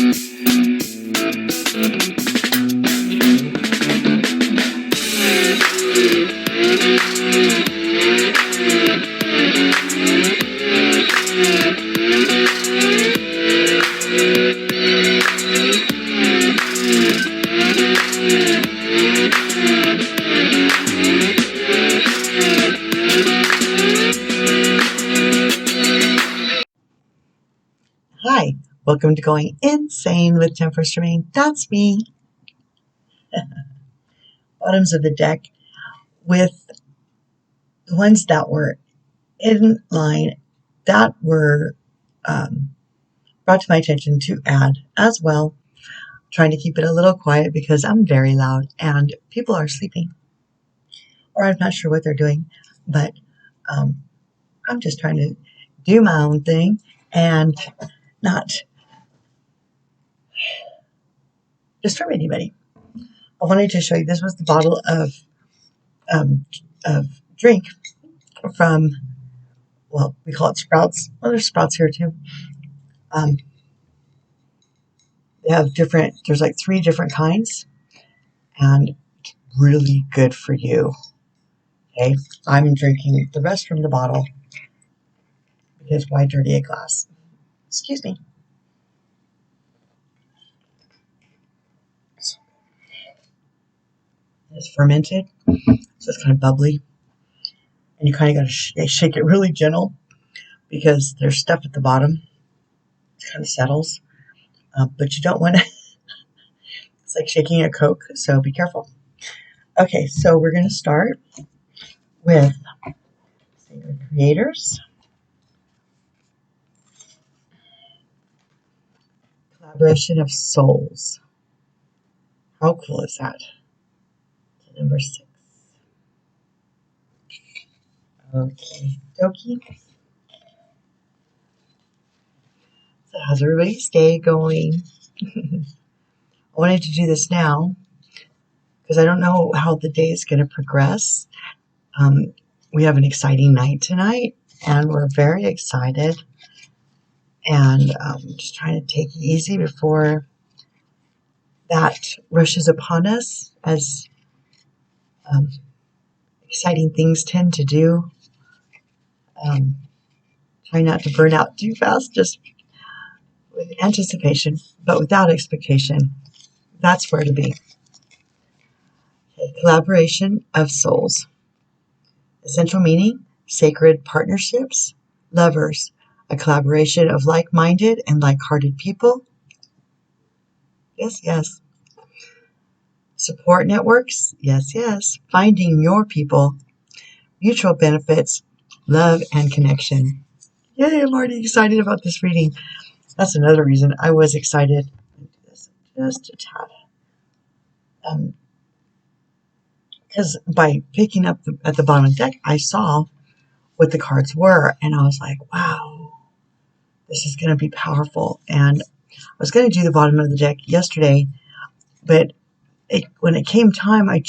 Hi, welcome to Going Insane with Temper Tremaine. That's me. Bottoms of the deck with the ones that were in line that were brought to my attention to add as well. Trying to keep it a little quiet because I'm very loud and people are sleeping. Or I'm not sure what they're doing, but I'm just trying to do my own thing and not disturb anybody. I wanted to show you, this was the bottle of drink from, well, we call it Sprouts. Well, there's Sprouts here too. They have there's like 3 different kinds, and it's really good for you. Okay, I'm drinking the rest from the bottle because why dirty a glass? Excuse me. It's fermented, so it's kind of bubbly. And you kind of got to shake it really gentle because there's stuff at the bottom. It kind of settles. But you don't want to, it's like shaking a Coke, so be careful. Okay, so we're going to start with Sacred Creators. Collaboration of Souls. How cool is that? Number 6. Okay, dokie. So how's everybody's day going? I wanted to do this now because I don't know how the day is going to progress. We have an exciting night tonight, and we're very excited. And just trying to take it easy before that rushes upon us, as exciting things tend to do. Try not to burn out too fast, just with anticipation, but without expectation. That's where to be. Okay, collaboration of souls. Essential meaning, sacred partnerships, lovers, a collaboration of like-minded and like-hearted people. Yes, yes. Support networks. Yes, yes. Finding your people. Mutual benefits, love, and connection. Yay, I'm already excited about this reading. That's another reason I was excited. Just a tad. Because by picking up at the bottom of the deck, I saw what the cards were, and I was like, wow, this is going to be powerful. And I was going to do the bottom of the deck yesterday, but when it came time, I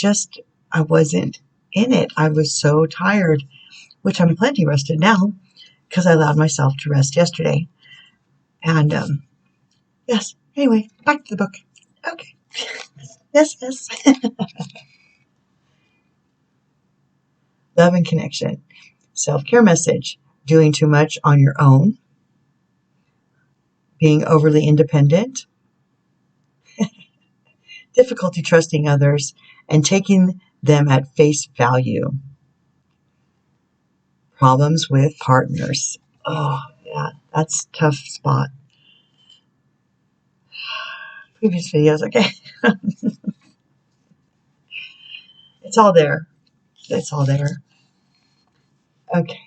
wasn't in it. I was so tired, which I'm plenty rested now because I allowed myself to rest yesterday. And yes, anyway, back to the book. Okay. Yes, yes. Love and connection. Self-care message. Doing too much on your own. Being overly independent. Difficulty trusting others and taking them at face value. Problems with partners. Oh, yeah, that's a tough spot. Previous videos, okay. It's all there. It's all there. Okay.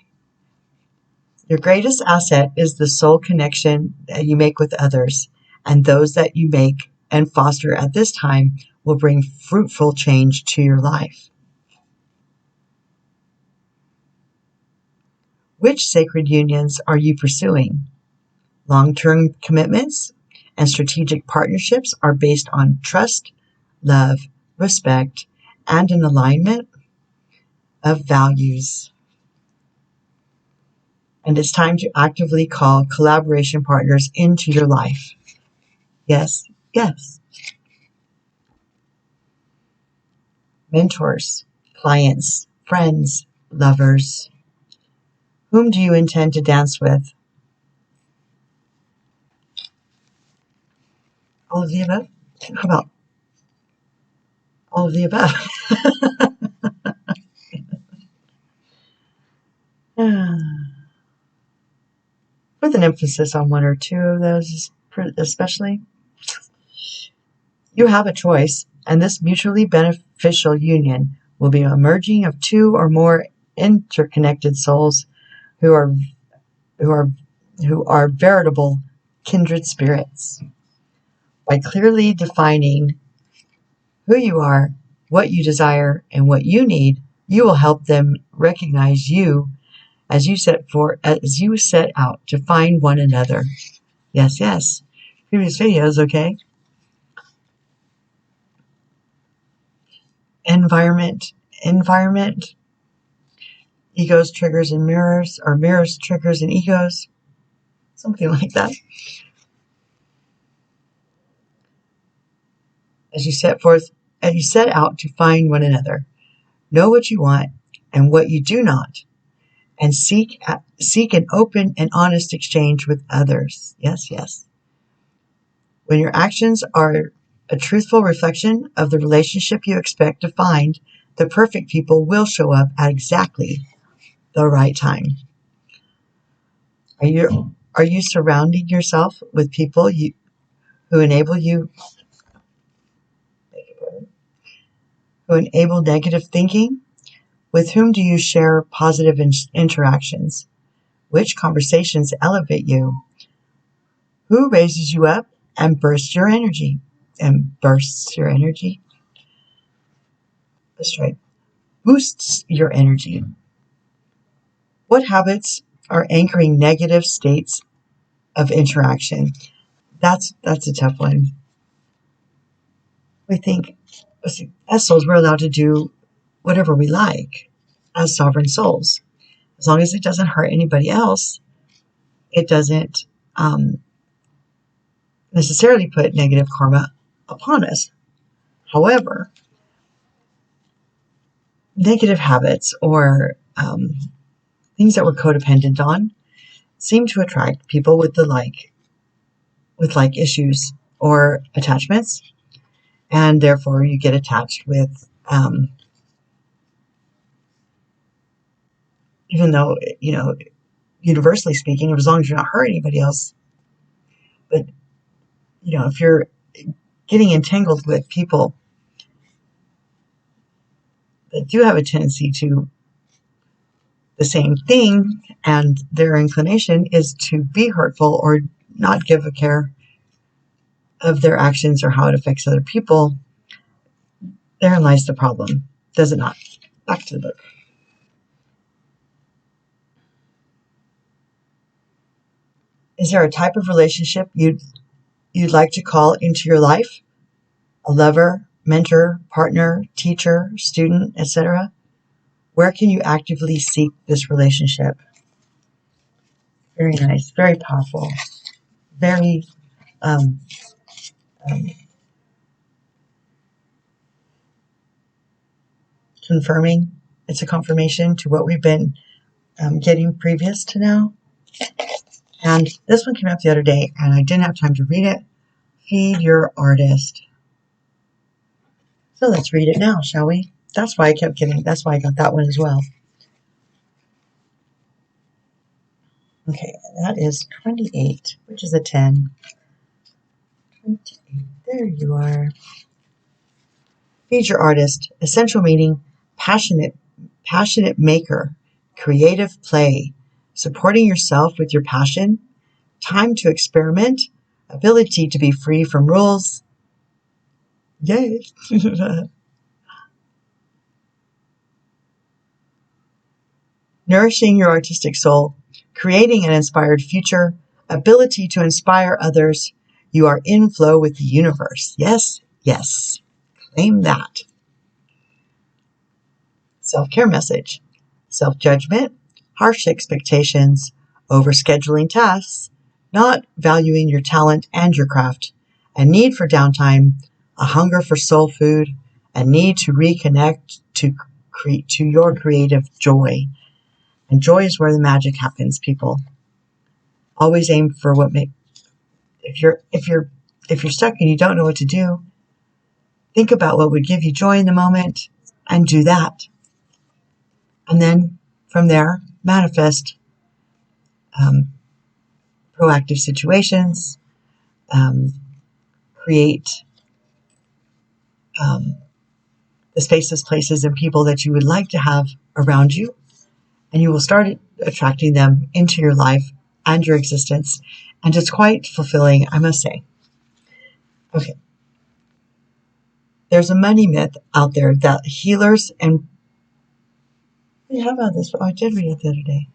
Your greatest asset is the soul connection that you make with others, and those that you make and foster at this time will bring fruitful change to your life. Which sacred unions are you pursuing? Long-term commitments and strategic partnerships are based on trust, love, respect, and an alignment of values. And it's time to actively call collaboration partners into your life. Yes, yes. Mentors, clients, friends, lovers. Whom do you intend to dance with? All of the above? How about all of the above? With an emphasis on one or two of those, especially. You have a choice, and this mutually beneficial union will be a merging of two or more interconnected souls who are who are who are veritable kindred spirits. By clearly defining who you are, what you desire, and what you need, you will help them recognize you as you set out to find one another. Yes, yes. Previous videos, okay? Environment. Egos, triggers, and mirrors, or mirrors, triggers, and egos. Something like that. As you set out to find one another, know what you want and what you do not, and seek an open and honest exchange with others. Yes, yes. When your actions are a truthful reflection of the relationship you expect to find, the perfect people will show up at exactly the right time. Are you surrounding yourself with people who enable negative thinking? With whom do you share positive interactions? Which conversations elevate you? Who raises you up and bursts your energy? That's right. Boosts your energy. What habits are anchoring negative states of interaction? That's a tough one. We think, as souls, we're allowed to do whatever we like as sovereign souls. As long as it doesn't hurt anybody else, it doesn't necessarily put negative karma upon us. However, negative habits or things that we're codependent on seem to attract people with like issues or attachments, and therefore you get attached with even though, universally speaking, as long as you're not hurting anybody else. But, if you're getting entangled with people that do have a tendency to the same thing, and their inclination is to be hurtful or not give a care of their actions or how it affects other people, therein lies the problem, does it not? Back to the book. Is there a type of relationship you'd like to call into your life? A lover, mentor, partner, teacher, student, etc.? Where can you actively seek this relationship? Very nice, very powerful, very confirming. It's a confirmation to what we've been getting previous to now. And this one came up the other day, and I didn't have time to read it. Feed your artist. So let's read it now, shall we? That's why I got that one as well. Okay, that is 28, which is a 10. 28, there you are. Feed your artist. Essential meaning, passionate maker, creative play, supporting yourself with your passion, time to experiment, ability to be free from rules. Yay! Nourishing your artistic soul, creating an inspired future, ability to inspire others. You are in flow with the universe. Yes, yes. Claim that. Self-care message. Self-judgment, harsh expectations, overscheduling tasks, not valuing your talent and your craft, a need for downtime, a hunger for soul food, a need to reconnect to your creative joy. And joy is where the magic happens, people. Always aim for what make. If you're stuck and you don't know what to do, think about what would give you joy in the moment and do that. And then from there, manifest proactive situations, create the spaces, places, and people that you would like to have around you, and you will start attracting them into your life and your existence. And it's quite fulfilling, I must say. Okay. There's a money myth out there that healers and... How about this? Oh, I did read it the other day.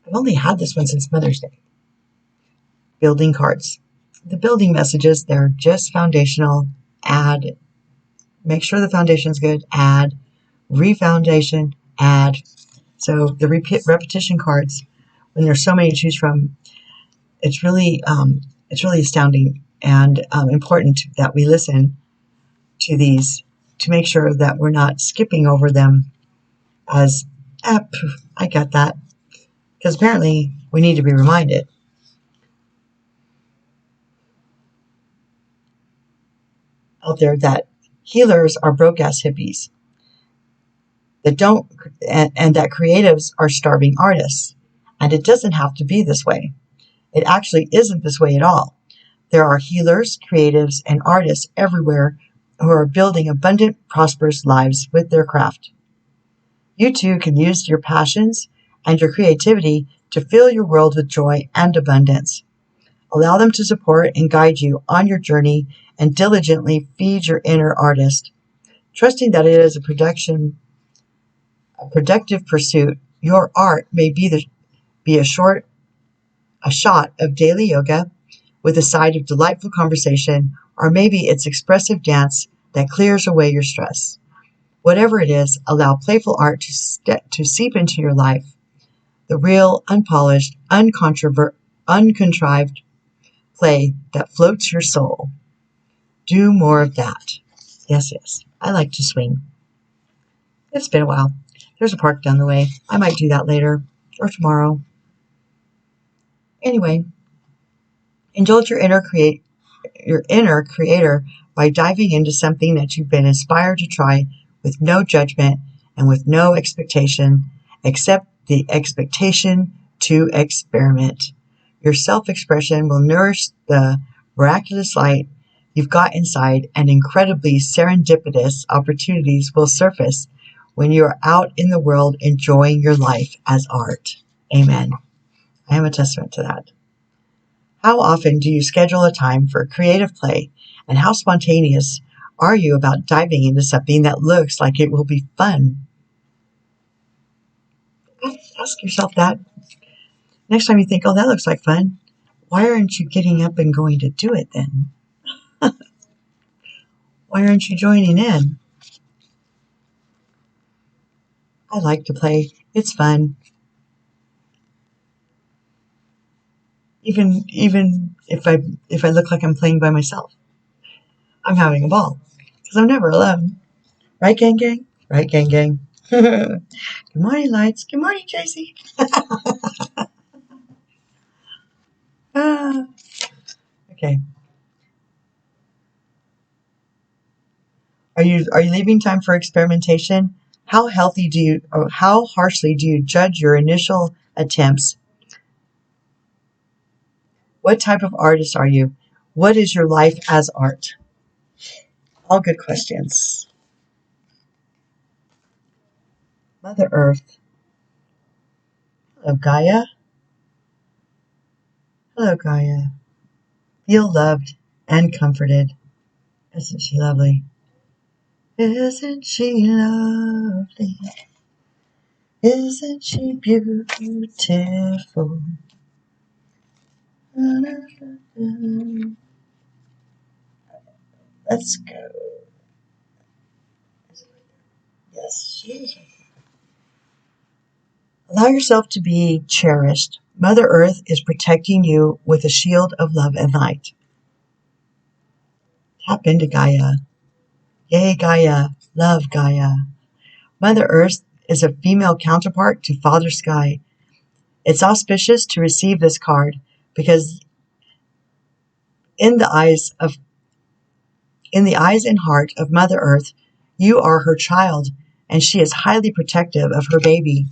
I've only had this one since Mother's Day. Building cards. The building messages, they're just foundational. Add. Make sure the foundation's good. Add. Refoundation. Add. So the repetition cards, when there's so many to choose from, it's really astounding and important that we listen to these to make sure that we're not skipping over them as, I got that. Because apparently we need to be reminded. Out there that healers are broke-ass hippies. That don't, and that creatives are starving artists. And it doesn't have to be this way. It actually isn't this way at all. There are healers, creatives, and artists everywhere who are building abundant, prosperous lives with their craft. You too can use your passions and your creativity to fill your world with joy and abundance. Allow them to support and guide you on your journey and diligently feed your inner artist. Trusting that it is a productive pursuit, your art may be a shot of daily yoga with a side of delightful conversation, or maybe it's expressive dance that clears away your stress. Whatever it is, allow playful art to seep into your life. The real, unpolished, uncontrived play that floats your soul. Do more of that. Yes, yes. I like to swing. It's been a while. There's a park down the way. I might do that later or tomorrow. Anyway, indulge your inner creator by diving into something that you've been inspired to try with no judgment and with no expectation, except the expectation to experiment. Your self-expression will nourish the miraculous light you've got inside, and incredibly serendipitous opportunities will surface when you are out in the world enjoying your life as art. Amen. I am a testament to that. How often do you schedule a time for creative play, and how spontaneous are you about diving into something that looks like it will be fun? Ask yourself that. Next time you think, oh, that looks like fun, why aren't you getting up and going to do it then? Why aren't you joining in? I like to play. It's fun. Even if I look like I'm playing by myself, I'm having a ball because I'm never alone. Right, gang, gang? Right, gang, gang? Good morning, Lights. Good morning, Tracy. Okay. Are you leaving time for experimentation? How harshly do you judge your initial attempts? What type of artist are you? What is your life as art? All good questions. Mother Earth. Hello, Gaia. Hello, Gaia. Feel loved and comforted. Isn't she lovely? Isn't she lovely? Isn't she beautiful? Let's go. Yes, she is. Allow yourself to be cherished, Mother Earth is protecting you with a shield of love and light. Tap into Gaia. Yay, Gaia. Love Gaia. Mother Earth is a female counterpart to Father Sky. It's auspicious to receive this card because in the eyes and heart of Mother Earth, you are her child, and she is highly protective of her baby.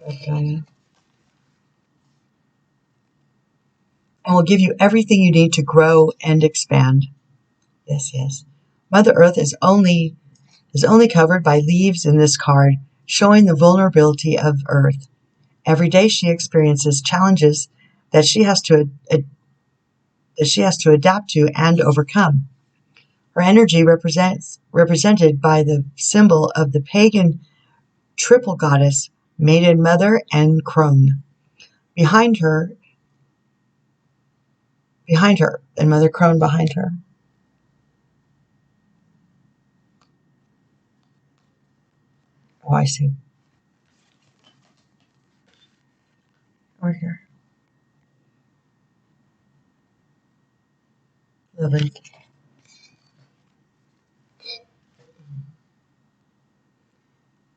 Okay. And will give you everything you need to grow and expand. Yes, yes. Mother Earth is only covered by leaves in this card, showing the vulnerability of Earth. Every day she experiences challenges that she has to adapt to and overcome. Her energy represented by the symbol of the pagan triple goddess, Maiden Mother and Crone. Behind her, and Mother Crone behind her. Oh, I see. Over here. 11.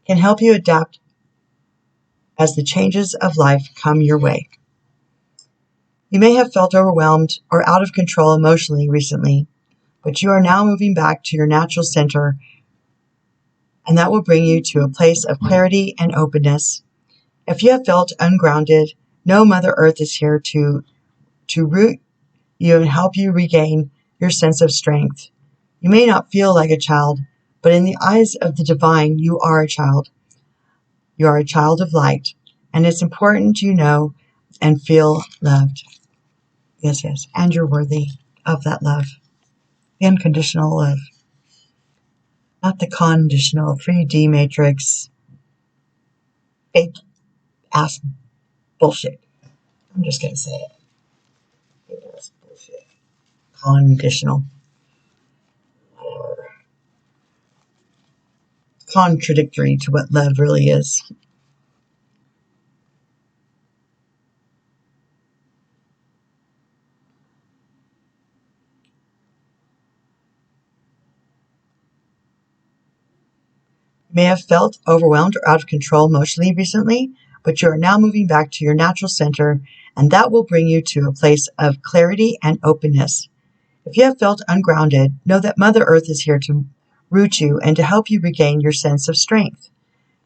Can help you adapt as the changes of life come your way. You may have felt overwhelmed or out of control emotionally recently, but you are now moving back to your natural center, and that will bring you to a place of clarity and openness. If you have felt ungrounded, know Mother Earth is here to root you and help you regain your sense of strength. You may not feel like a child, but in the eyes of the divine, you are a child. You are a child of light, and it's important you know and feel loved. Yes, yes, and you're worthy of that love. The unconditional love. Not the conditional 3D matrix, fake ass bullshit. I'm just going to say it. Fake ass bullshit. Conditional. Or contradictory to what love really is. You may have felt overwhelmed or out of control emotionally recently, but you are now moving back to your natural center, and that will bring you to a place of clarity and openness. If you have felt ungrounded, know that Mother Earth is here to root you and to help you regain your sense of strength.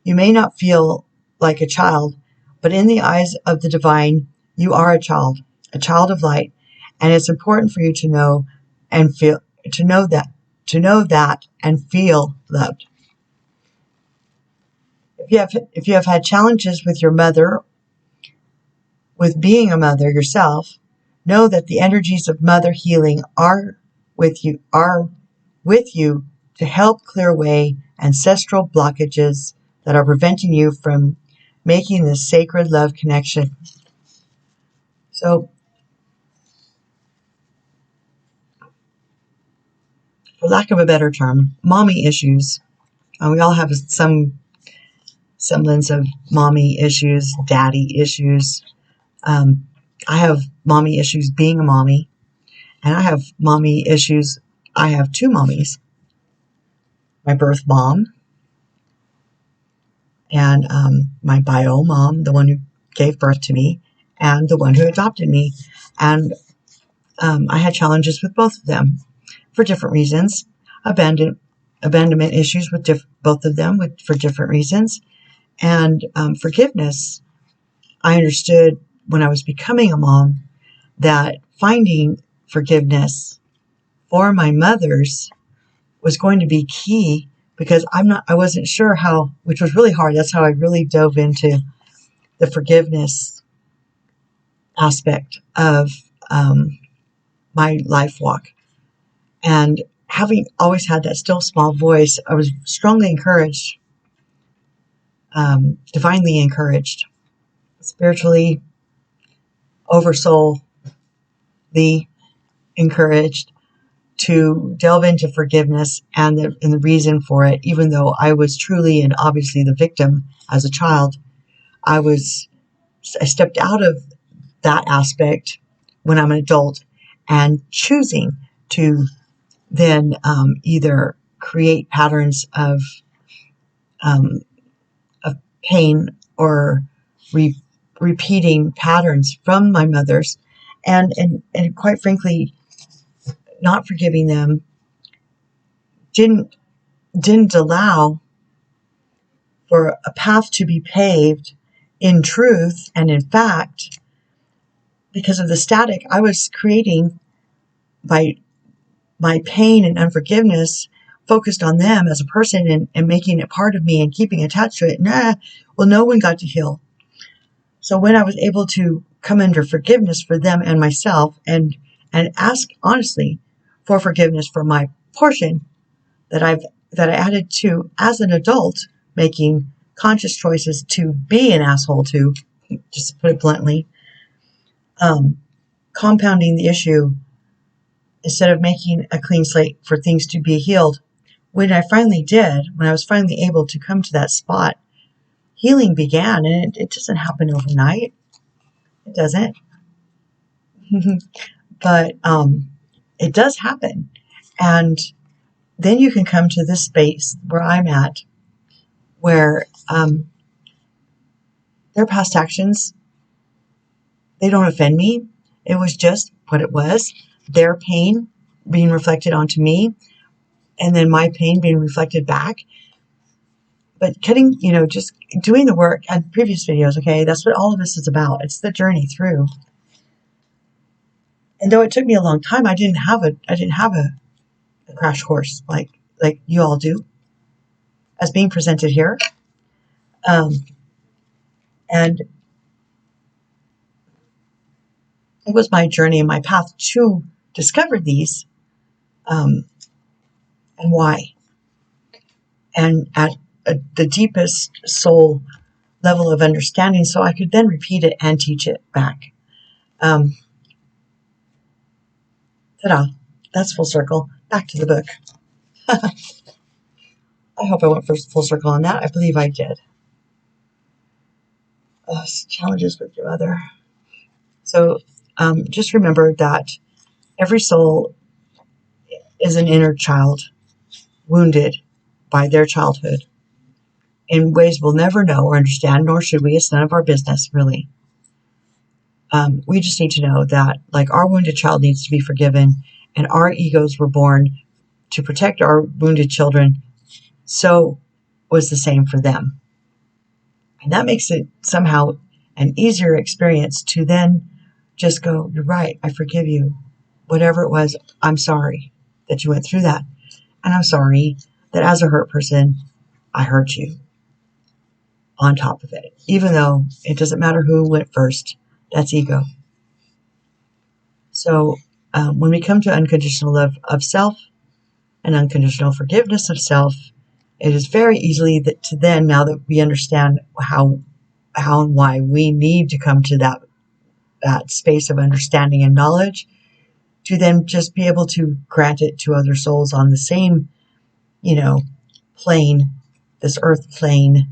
You may not feel like a child, but in the eyes of the divine, you are a child of light, and it's important for you to know and feel, to know that and feel loved. If you have had challenges with your mother, with being a mother yourself, know that the energies of mother healing are with you to help clear away ancestral blockages that are preventing you from making this sacred love connection. So, for lack of a better term, mommy issues. We all have some semblance of mommy issues, daddy issues. I have mommy issues being a mommy, and I have mommy issues. I have two mommies. My birth mom and my bio mom, the one who gave birth to me, and the one who adopted me. And I had challenges with both of them for different reasons. Abandonment issues with both of them for different reasons. And forgiveness, I understood when I was becoming a mom that finding forgiveness for my mothers was going to be key, because I wasn't sure how, which was really hard. That's how I really dove into the forgiveness aspect of my life walk. And having always had that still small voice, I was strongly encouraged, divinely encouraged, spiritually, oversoully encouraged to delve into forgiveness and the reason for it. Even though I was truly and obviously the victim as a child, I was I stepped out of that aspect when I'm an adult and choosing to then either create patterns of pain or repeating patterns from my mothers, and quite frankly, not forgiving them didn't allow for a path to be paved in truth and in fact, because of the static I was creating by my pain and unforgiveness focused on them as a person and making it part of me and keeping attached to it. Well, no one got to heal. So when I was able to come under forgiveness for them and myself and ask honestly for forgiveness for my portion that I added to as an adult, making conscious choices to be an asshole to, just to put it bluntly, compounding the issue instead of making a clean slate for things to be healed. When I was finally able to come to that spot, healing began, and it doesn't happen overnight. It doesn't. But it does happen. And then you can come to this space where I'm at, where their past actions, they don't offend me. It was just what it was. Their pain being reflected onto me, and then my pain being reflected back. But just doing the work at previous videos, okay, that's what all of this is about. It's the journey through. And though it took me a long time, I didn't have a crash course like you all do, as being presented here. And it was my journey and my path to discover these, and why. And at the deepest soul level of understanding, so I could then repeat it and teach it back. Ta-da! That's full circle. Back to the book. I hope I went full circle on that. I believe I did. Challenges with your mother. So just remember that every soul is an inner child wounded by their childhood in ways we'll never know or understand, nor should we. It's none of our business, really. We just need to know that, like, our wounded child needs to be forgiven, and our egos were born to protect our wounded children. So was the same for them. And that makes it somehow an easier experience to then just go, you're right, I forgive you. Whatever it was, I'm sorry that you went through that. And I'm sorry that as a hurt person, I hurt you on top of it. Even though it doesn't matter who went first, that's ego. So when we come to unconditional love of self and unconditional forgiveness of self, it is very easily to then, now that we understand how and why we need to come to that space of understanding and knowledge, to then just be able to grant it to other souls on the same, plane, this earth plane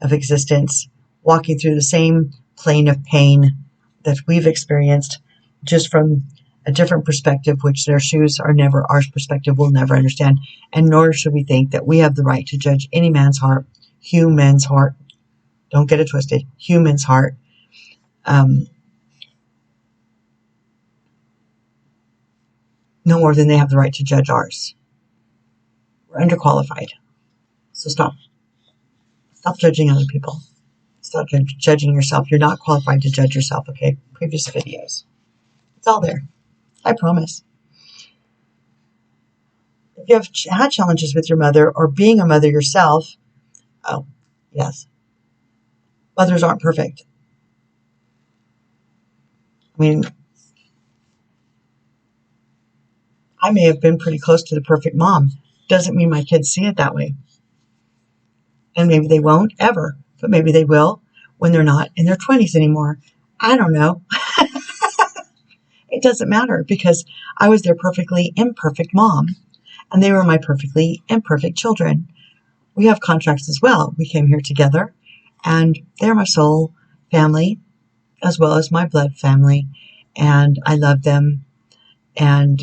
of existence, walking through the same plane of pain that we've experienced, just from a different perspective, which their shoes are never, our perspective will never understand. And nor should we think that we have the right to judge any man's heart, human's heart. Don't get it twisted. Human's heart. No more than they have the right to judge ours. We're underqualified. So stop. Stop judging other people. Stop judging yourself. You're not qualified to judge yourself, okay? Previous videos. It's all there. I promise. If you have had challenges with your mother or being a mother yourself, oh, yes. Mothers aren't perfect. I mean, I may have been pretty close to the perfect mom. Doesn't mean my kids see it that way. And maybe they won't ever, but maybe they will when they're not in their 20s anymore. I don't know. It doesn't matter, because I was their perfectly imperfect mom, and they were my perfectly imperfect children. We have contracts as well. We came here together, and they're my soul family, as well as my blood family, and I love them, and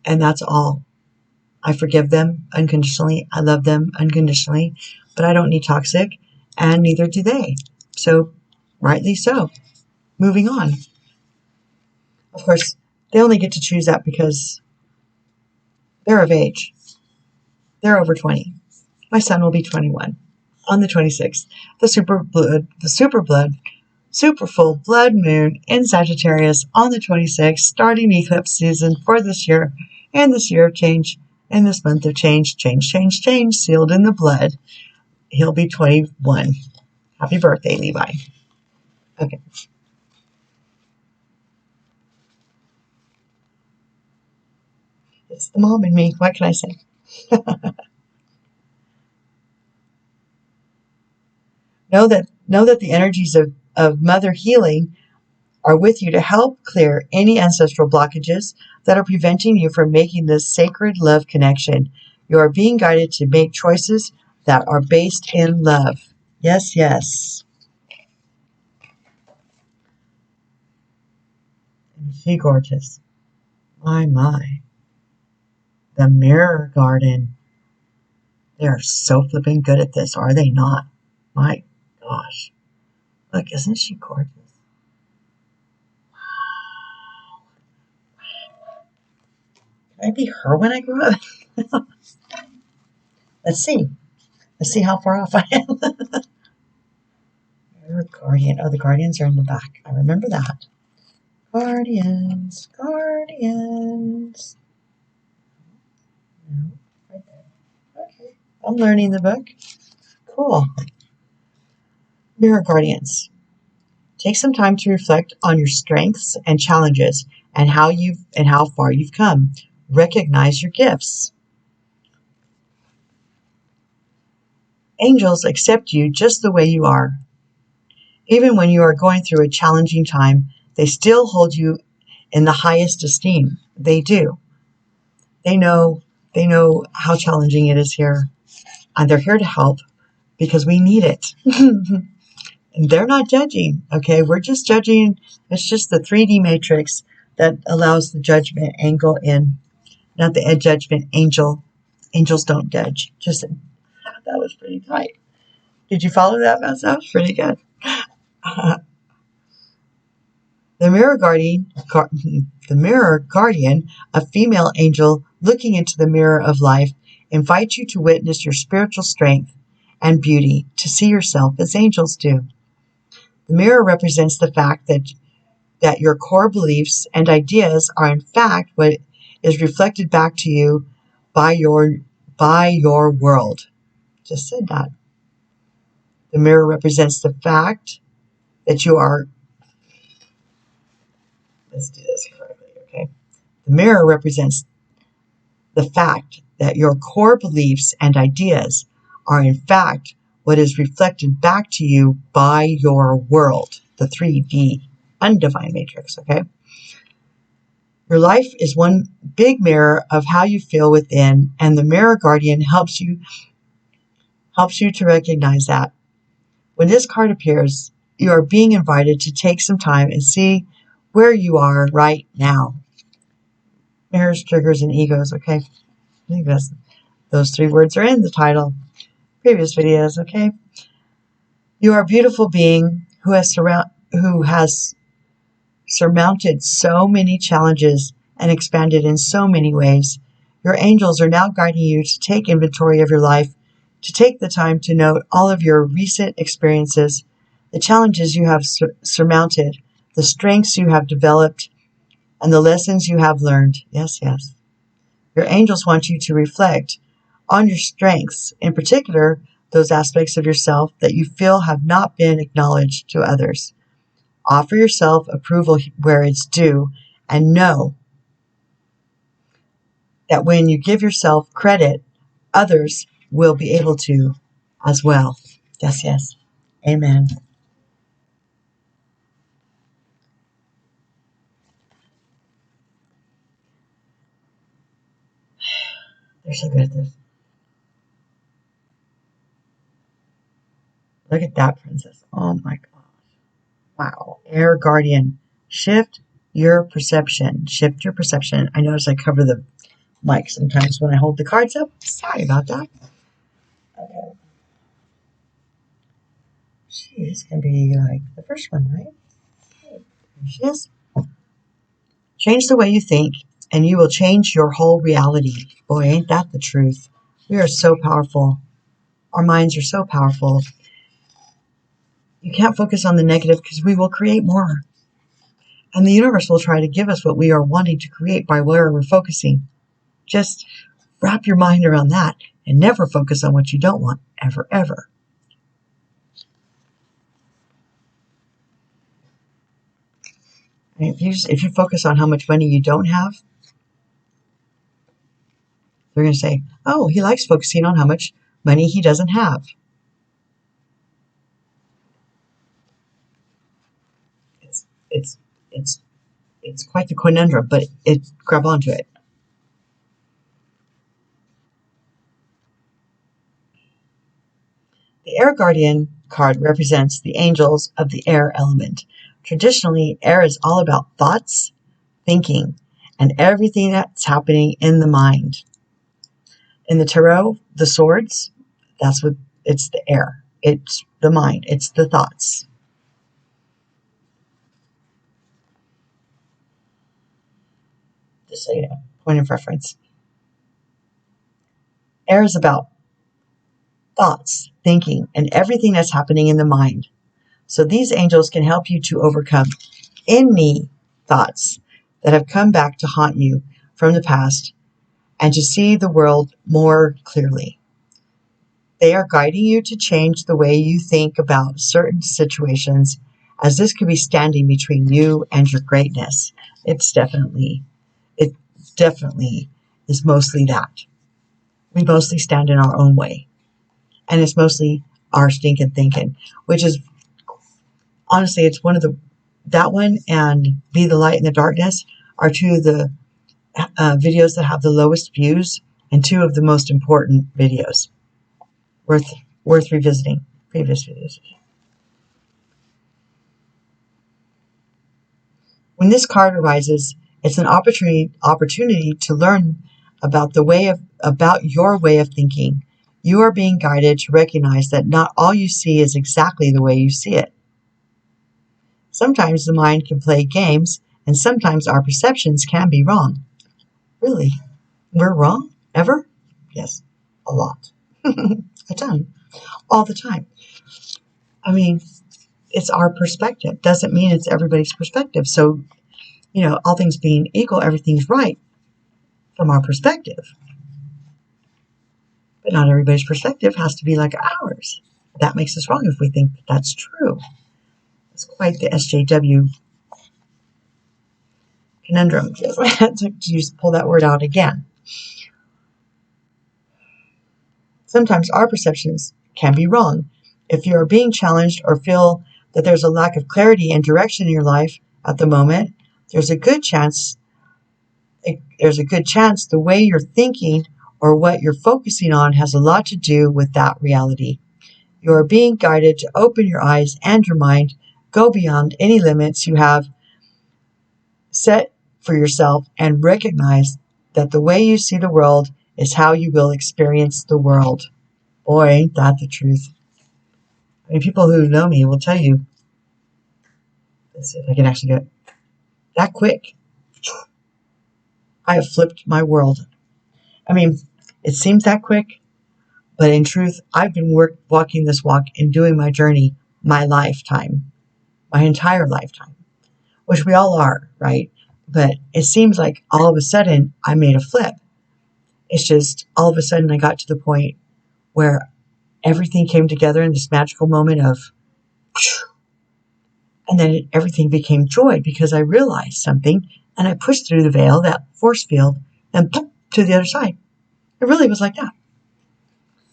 that's all. I forgive them unconditionally. I love them unconditionally, but I don't need toxic, and neither do they. So, rightly so. Moving on. Of course, they only get to choose that because they're of age. They're over 20. My son will be 21 on the 26th. The super full blood moon in Sagittarius on the 26th, starting eclipse season for this year, and this year of change, and this month of change, sealed in the blood. He'll be 21. Happy birthday, Levi. Okay. It's the mom in me. What can I say? Know that the energies of mother healing are with you to help clear any ancestral blockages that are preventing you from making this sacred love connection. You are being guided to make choices that are based in love. Yes, yes. Isn't she gorgeous? My, my. The Mirror Garden. They are so flipping good at this, are they not? My gosh. Look, isn't she gorgeous? Can I be her when I grow up? Let's see. Let's see how far off I am. Guardian. Oh, the Guardians are in the back. I remember that. Guardians. No, right there. Okay. I'm learning the book. Cool. Mirror Guardians. Take some time to reflect on your strengths and challenges and how far you've come. Recognize your gifts. Angels accept you just the way you are. Even when you are going through a challenging time, they still hold you in the highest esteem. They do. They know how challenging it is here, and they're here to help because we need it. And they're not judging, okay? We're just judging. It's just the 3D matrix that allows the judgment angle in, not the judgment angel. Angels don't judge. Just that was pretty tight. Did you follow that? That was pretty good. The mirror guardian, a female angel looking into the mirror of life, invites you to witness your spiritual strength and beauty, to see yourself as angels do. The mirror represents the fact that your core beliefs and ideas are in fact what is reflected back to you by your world. Just said that. The mirror represents the fact that you are. Let's do this correctly, okay? The mirror represents the fact that your core beliefs and ideas are in fact what is reflected back to you by your world, the 3D undefined matrix, okay? Your life is one big mirror of how you feel within, and the mirror guardian helps you to recognize that. When this card appears, you are being invited to take some time and see where you are right now. Mirrors, triggers, and egos, okay? I think those 3 words are in the title. Previous videos, okay? You are a beautiful being who has surmounted so many challenges and expanded in so many ways. Your angels are now guiding you to take inventory of your life, to take the time to note all of your recent experiences, the challenges you have surmounted, the strengths you have developed, and the lessons you have learned. Yes, yes. Your angels want you to reflect on your strengths, in particular, those aspects of yourself that you feel have not been acknowledged to others. Offer yourself approval where it's due, and know that when you give yourself credit, others will be able to as well. Yes, yes. Amen. They're so good at this. Look at that, princess. Oh my gosh. Wow. Air guardian. Shift your perception. Shift your perception. I notice I cover the mic sometimes when I hold the cards up. Sorry about that. Okay. She's going to be like the first one, right? Okay. There she is. Change the way you think, and you will change your whole reality. Boy, ain't that the truth. We are so powerful. Our minds are so powerful. You can't focus on the negative because we will create more. And the universe will try to give us what we are wanting to create by where we're focusing. Just wrap your mind around that and never focus on what you don't want, ever, ever. And if you focus on how much money you don't have, they're going to say, oh, he likes focusing on how much money he doesn't have. It's quite the conundrum, but grab onto it. The Air Guardian card represents the angels of the air element. Traditionally, air is all about thoughts, thinking, and everything that's happening in the mind. In the tarot, the swords, it's the air. It's the mind. It's the thoughts. Just so you know, point of reference. Air is about thoughts, thinking, and everything that's happening in the mind. So these angels can help you to overcome any thoughts that have come back to haunt you from the past and to see the world more clearly. They are guiding you to change the way you think about certain situations, as this could be standing between you and your greatness. It definitely is mostly that. We mostly stand in our own way. And it's mostly our stinking thinking, which is, honestly, it's one of that one and Be the Light in the Darkness are two of the videos that have the lowest views and two of the most important videos worth revisiting previous videos. When this card arises, it's an opportunity to learn about your way of thinking. You are being guided to recognize that not all you see is exactly the way you see it. Sometimes the mind can play games, and sometimes our perceptions can be wrong. Really? We're wrong? Ever? Yes, a lot. A ton. All the time. I mean, it's our perspective. Doesn't mean it's everybody's perspective. So, all things being equal, everything's right from our perspective. But not everybody's perspective has to be like ours. That makes us wrong if we think that's true. It's quite the SJW conundrum. I had to just pull that word out again. Sometimes our perceptions can be wrong. If you are being challenged or feel that there's a lack of clarity and direction in your life at the moment, there's a good chance the way you're thinking or what you're focusing on has a lot to do with that reality. You are being guided to open your eyes and your mind, go beyond any limits you have set for yourself, and recognize that the way you see the world is how you will experience the world. Boy, ain't that the truth. I mean, people who know me will tell you. Let's see if I can actually do it that quick. I have flipped my world. I mean, it seems that quick, but in truth, I've been walking this walk and doing my journey my lifetime, my entire lifetime, which we all are, right? But it seems like all of a sudden I made a flip. It's just all of a sudden I got to the point where everything came together in this magical moment of, and then everything became joy because I realized something and I pushed through the veil, that force field, and to the other side. It really was like that.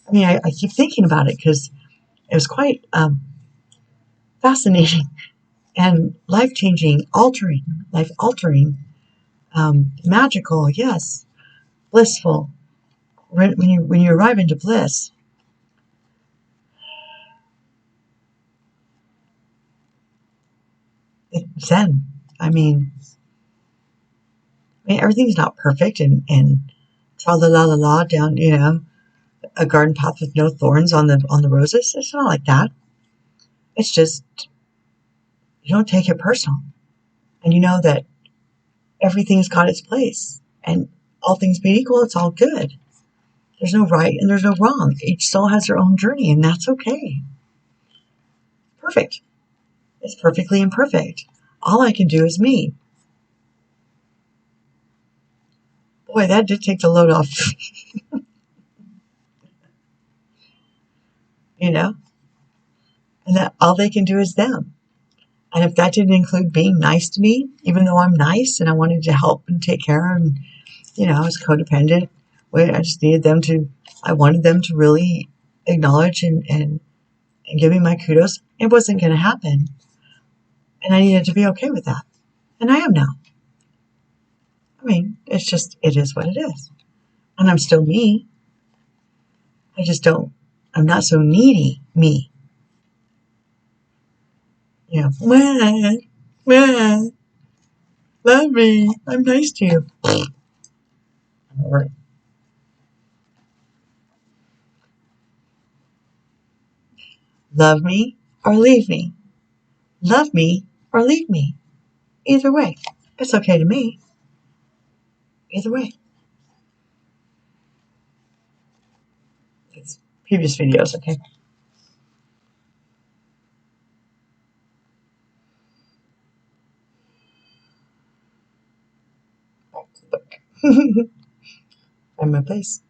I mean, I keep thinking about it because it was quite fascinating and life-changing, life-altering, magical, yes, blissful. When you arrive into bliss, Zen. I mean, everything's not perfect and tra la la la la down, a garden path with no thorns on the roses. It's not like that. It's just you don't take it personal, and you know that everything's got its place, and all things being equal, it's all good. There's no right and there's no wrong. Each soul has their own journey, and that's okay. Perfect. It's perfectly imperfect. All I can do is me. Boy, that did take the load off. And that all they can do is them. And if that didn't include being nice to me, even though I'm nice and I wanted to help and take care and, I was codependent. I wanted them to really acknowledge and give me my kudos. It wasn't going to happen. And I needed to be okay with that. And I am now. I mean, it is what it is. And I'm still me. I'm not so needy me. Love me. I'm nice to you. All right. Love me or leave me. Love me or leave me. Either way. It's okay to me. Either way. It's previous videos, okay? Back to the book. Find my place.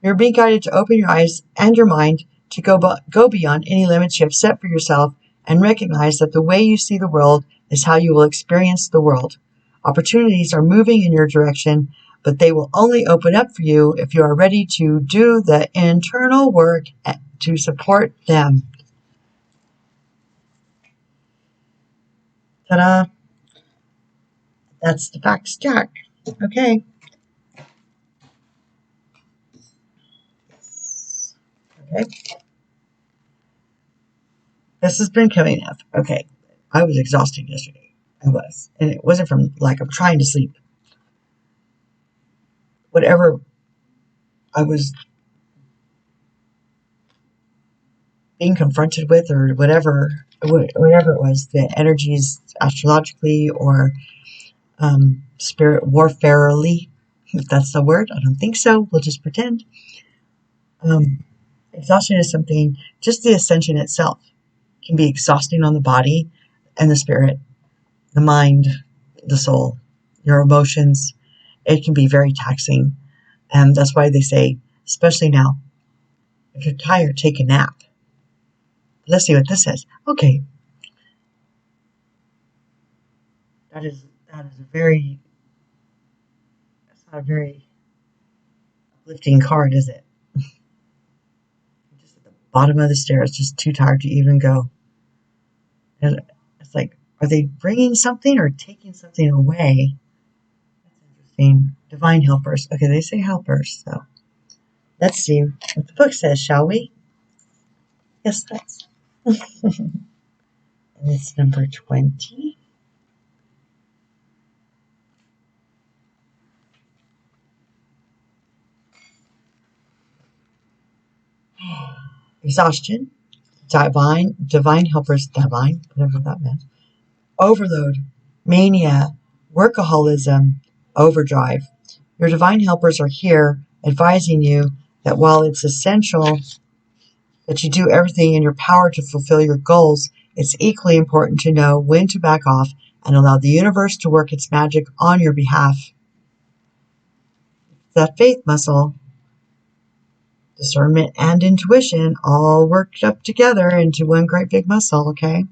You're being guided to open your eyes and your mind to go beyond any limits you have set for yourself and recognize that the way you see the world is how you will experience the world. Opportunities are moving in your direction, but they will only open up for you if you are ready to do the internal work to support them. Ta-da! That's the facts jack. Okay. Okay. This has been coming up. Okay. I was exhausted yesterday. I was. And it wasn't from lack of trying to sleep. Whatever I was being confronted with or whatever it was, the energies astrologically or spirit warfarely, if that's the word. I don't think so. We'll just pretend. Exhaustion is something, just the ascension itself can be exhausting on the body and the spirit, the mind, the soul, your emotions. It can be very taxing. And that's why they say, especially now, if you're tired, take a nap. Let's see what this says. Okay. That is not a very uplifting card, is it? Just at the bottom of the stairs, just too tired to even go. And it's like, are they bringing something or taking something away? That's interesting. Divine helpers. Okay, they say helpers, so let's see what the book says, shall we? Yes, let's. And it's number 20. Exhaustion, divine helpers, whatever that meant. Overload, mania, workaholism, overdrive. Your divine helpers are here advising you that while it's essential that you do everything in your power to fulfill your goals, it's equally important to know when to back off and allow the universe to work its magic on your behalf. That faith muscle, discernment and intuition all worked up together into one great big muscle, okay?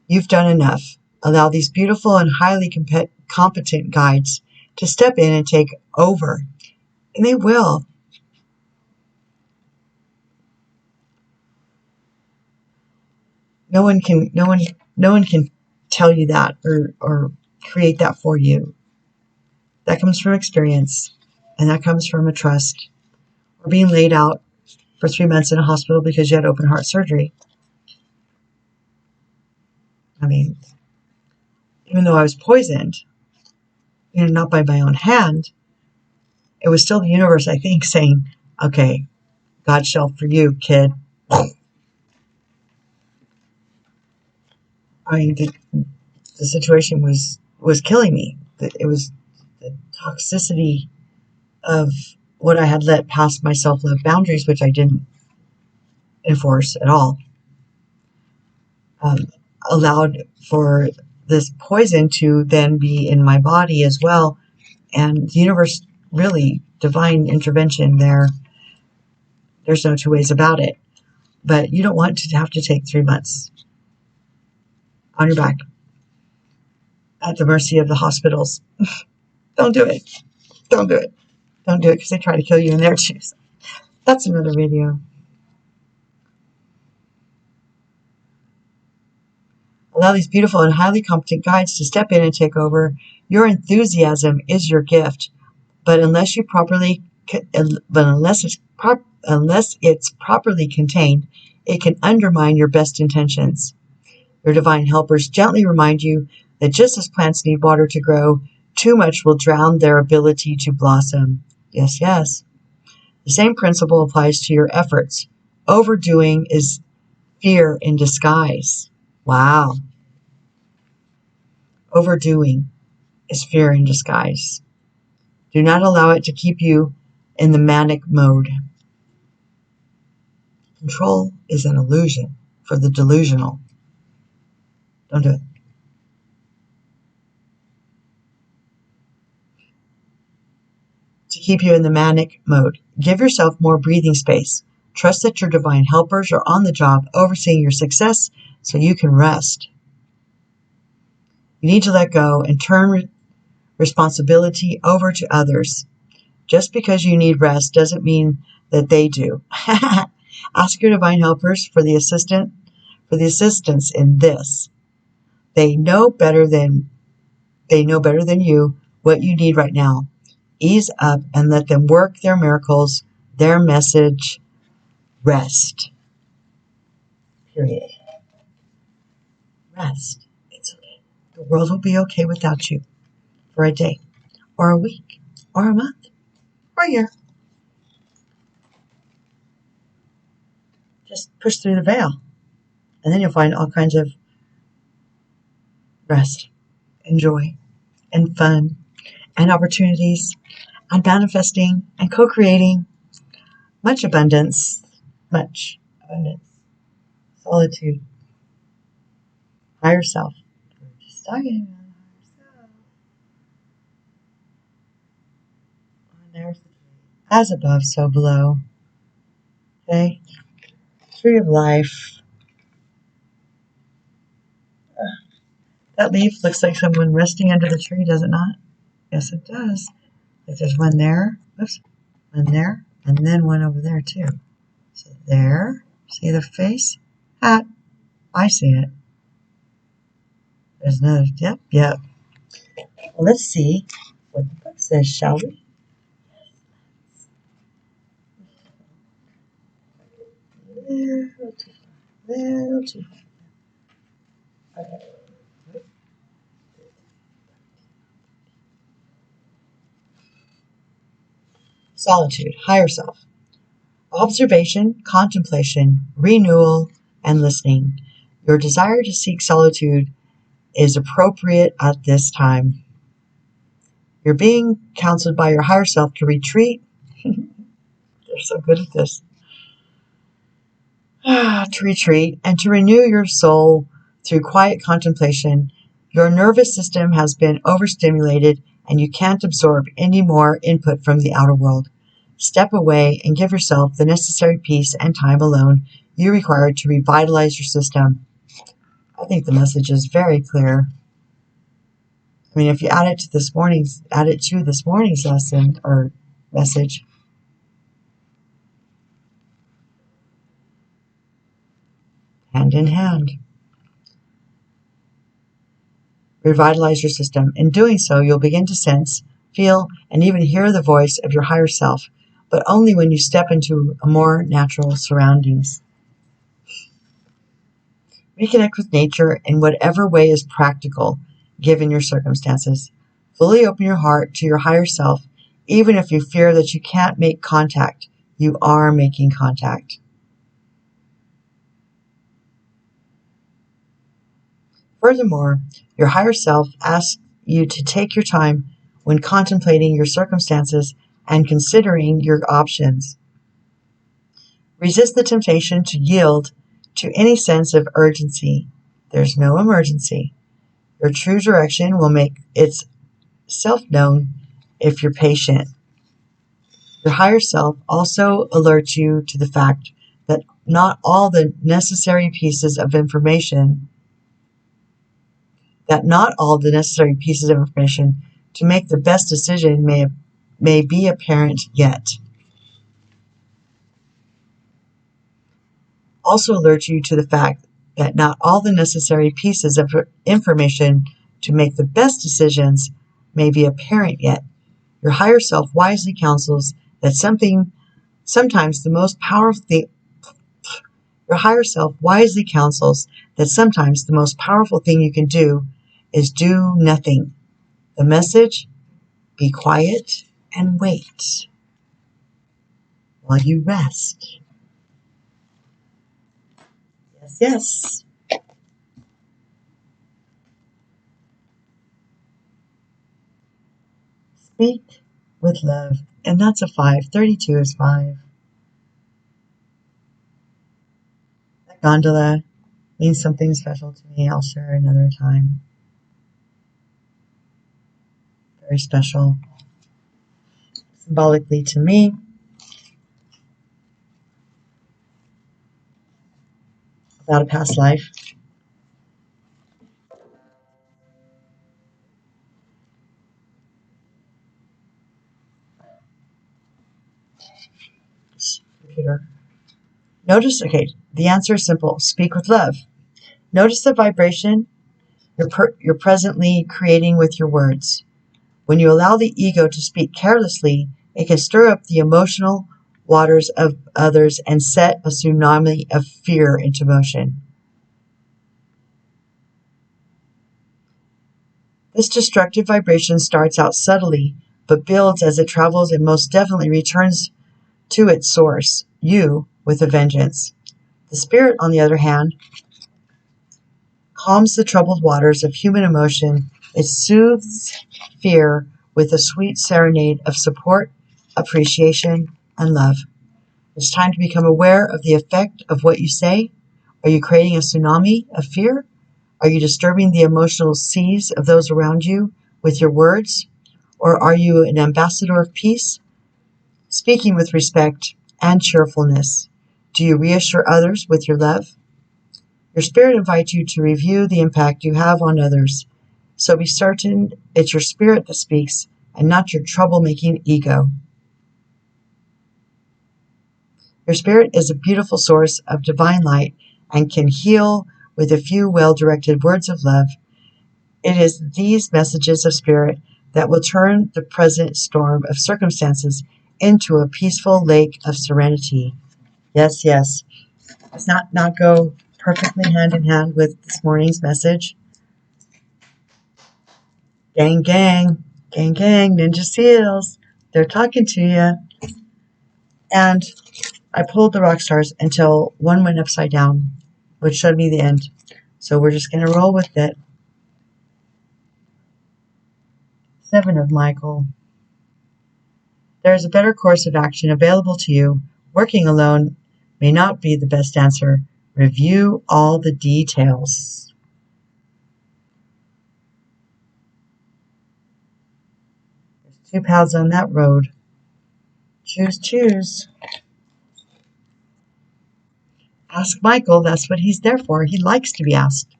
You've done enough. Allow these beautiful and highly competent guides to step in and take over. And they will. No one can tell you that or create that for you. That comes from experience, and that comes from a trust. Or being laid out for 3 months in a hospital because you had open heart surgery. I mean, even though I was poisoned, not by my own hand, it was still the universe, I think, saying, okay, God's shelf for you, kid. I mean, the situation was killing me. It was the toxicity of what I had let past my self-love boundaries, which I didn't enforce at all, allowed for this poison to then be in my body as well. And the universe, really, divine intervention there. There's no two ways about it. But you don't want to have to take 3 months on your back at the mercy of the hospitals. Don't do it. Don't do it. Don't do it, because they try to kill you in there too. So that's another video. Allow these beautiful and highly competent guides to step in and take over. Your enthusiasm is your gift, but unless it's properly contained, it can undermine your best intentions. Your divine helpers gently remind you that just as plants need water to grow, too much will drown their ability to blossom. Yes, yes. The same principle applies to your efforts. Overdoing is fear in disguise. Wow. Overdoing is fear in disguise. Do not allow it to keep you in the manic mode. Control is an illusion for the delusional. Don't do it. To keep you in the manic mode, give yourself more breathing space. Trust that your divine helpers are on the job overseeing your success so you can rest. You need to let go and turn responsibility over to others. Just because you need rest doesn't mean that they do. Ask your divine helpers for the assistance in this. They know better than you what you need right now. Ease up and let them work their miracles, their message. Rest. Period. Rest. It's okay. The world will be okay without you for a day, or a week, or a month, or a year. Just push through the veil, and then you'll find all kinds of rest, and joy, and fun, and opportunities, and manifesting, and co-creating. Much abundance. Solitude. Higher self. We're just talking about higher self. And there's the tree. As above, so below. Okay? Tree of life. That leaf looks like someone resting under the tree, does it not? Yes, it does. If there's one there, oops, one there, and then one over there too. So there, see the face? Hat. I see it. There's another, yep. Well, let's see what the book says, shall we? Little too far. Okay. Solitude, higher self. Observation, contemplation, renewal, and listening. Your desire to seek solitude is appropriate at this time. You're being counseled by your higher self to retreat. They're so good at this. To retreat and to renew your soul through quiet contemplation. Your nervous system has been overstimulated and you can't absorb any more input from the outer world. Step away and give yourself the necessary peace and time alone you require to revitalize your system. I think the message is very clear. I mean, if you add it to this morning's lesson or message. Hand in hand. Revitalize your system. In doing so, you'll begin to sense, feel, and even hear the voice of your higher self, but only when you step into a more natural surroundings. Reconnect with nature in whatever way is practical, given your circumstances. Fully open your heart to your higher self, even if you fear that you can't make contact. You are making contact. Furthermore, your higher self asks you to take your time when contemplating your circumstances and considering your options. Resist the temptation to yield to any sense of urgency. There's no emergency. Your true direction will make itself known if you're patient. Your higher self also alerts you to the fact that not all the necessary pieces of information to make the best decision may be apparent yet. Also alert you to the fact that not all the necessary pieces of information to make the best decisions may be apparent yet. Your higher self wisely counsels that sometimes the most powerful thing you can do is do nothing. The message: be quiet and wait while you rest. Yes. Speak with love. And that's a 5. 32 is 5. That gondola means something special to me. I'll share another time. Very special. Symbolically to me. About a past life. Computer. Notice, the answer is simple. Speak with love. Notice the vibration you're presently creating with your words. When you allow the ego to speak carelessly, it can stir up the emotional waters of others and set a tsunami of fear into motion. This destructive vibration starts out subtly, but builds as it travels and most definitely returns to its source, you, with a vengeance. The spirit, on the other hand, calms the troubled waters of human emotion. It soothes fear with a sweet serenade of support, appreciation, and love. It's time to become aware of the effect of what you say. Are you creating a tsunami of fear? Are you disturbing the emotional seas of those around you with your words? Or are you an ambassador of peace, speaking with respect and cheerfulness? Do you reassure others with your love? Your spirit invites you to review the impact you have on others. So be certain it's your spirit that speaks and not your troublemaking ego. Your spirit is a beautiful source of divine light and can heal with a few well-directed words of love. It is these messages of spirit that will turn the present storm of circumstances into a peaceful lake of serenity. Yes. Does not go perfectly hand in hand with this morning's message? Gang, Ninja SEALs. They're talking to you. And I pulled the rock stars until one went upside down, which showed me the end. So we're just going to roll with it. 7 of Michael. There is a better course of action available to you. Working alone may not be the best answer. Review all the details. There's 2 paths on that road. Choose. Ask Michael. That's what he's there for. He likes to be asked.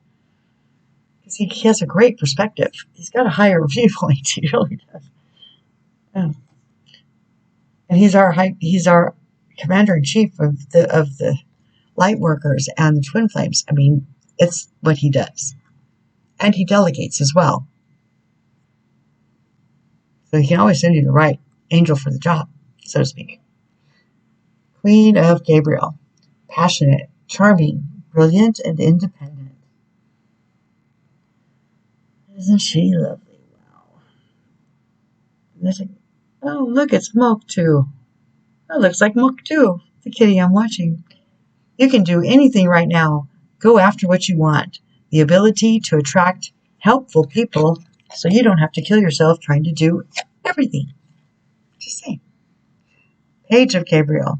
Because he has a great perspective. He's got a higher viewpoint. He really does. Oh. And he's our commander-in-chief of the light workers and the twin flames. I mean, it's what he does. And he delegates as well. So he can always send you the right angel for the job, so to speak. Queen of Gabriel. Passionate, charming, brilliant, and independent. Isn't she lovely? Wow. Oh, look, it's Moke too. That looks like Moke too, the kitty I'm watching. You can do anything right now. Go after what you want. The ability to attract helpful people so you don't have to kill yourself trying to do everything. Just saying. Page of Gabriel.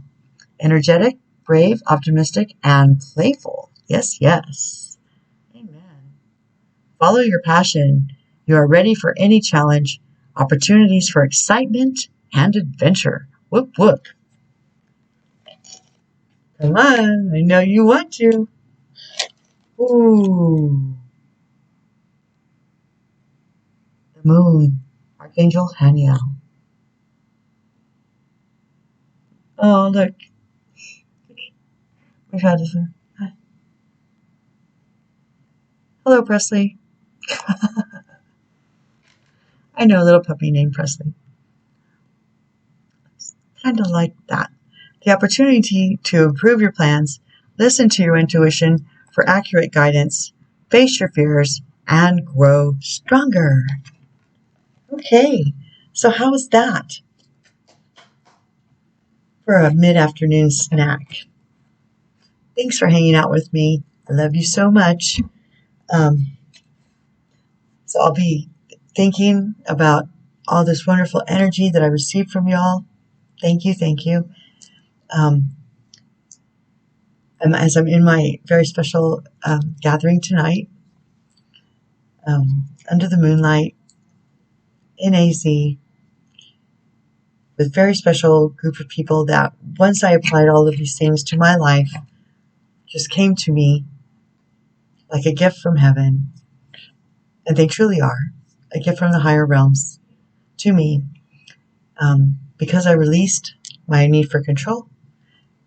Energetic, brave, optimistic, and playful. Yes, yes. Amen. Follow your passion. You are ready for any challenge. Opportunities for excitement and adventure. Whoop, whoop. Come on, I know you want to. Ooh. The moon. Archangel Haniel. Oh, look. We've had this one. Hello, Presley. I know a little puppy named Presley. Kind of like that. The opportunity to improve your plans, listen to your intuition for accurate guidance, face your fears, and grow stronger. Okay, so how was that for a mid-afternoon snack? Thanks for hanging out with me. I love you so much. So I'll be thinking about all this wonderful energy that I received from y'all. Thank you, thank you. As I'm in my very special gathering tonight, under the moonlight, in AZ, with a very special group of people that once I applied all of these things to my life, just came to me like a gift from heaven. And they truly are a gift from the higher realms to me, because I released my need for control,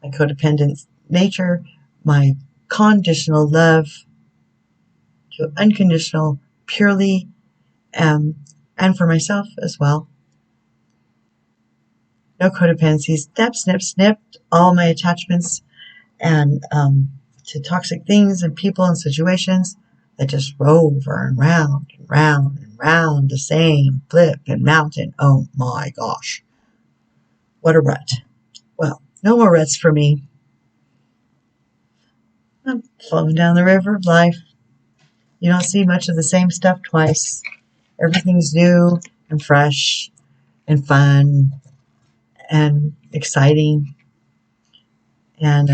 my codependent nature, my conditional love to unconditional, purely, and for myself as well. No codependency. Snip, snip, snipped all my attachments and to toxic things and people and situations that just rove and round and round and round the same flip and mountain. Oh my gosh. What a rut. Well, no more ruts for me. I'm flowing down the river of life. You don't see much of the same stuff twice. Everything's new and fresh and fun and exciting and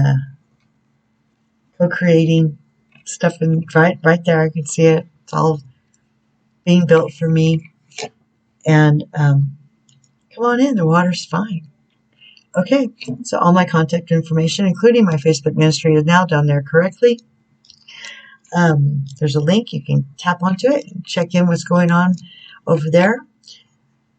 co-creating stuff right there. I can see it. It's all being built for me. And come on in. The water's fine. Okay, so all my contact information, including my Facebook ministry, is now down there correctly. There's a link. You can tap onto it and check in what's going on over there.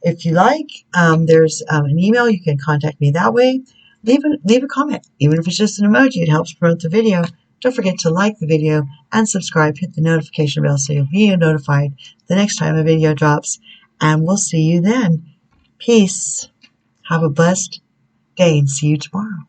If you like, there's an email. You can contact me that way. Leave a comment. Even if it's just an emoji, it helps promote the video. Don't forget to like the video and subscribe. Hit the notification bell so you'll be notified the next time a video drops. And we'll see you then. Peace. Have a blessed day and see you tomorrow.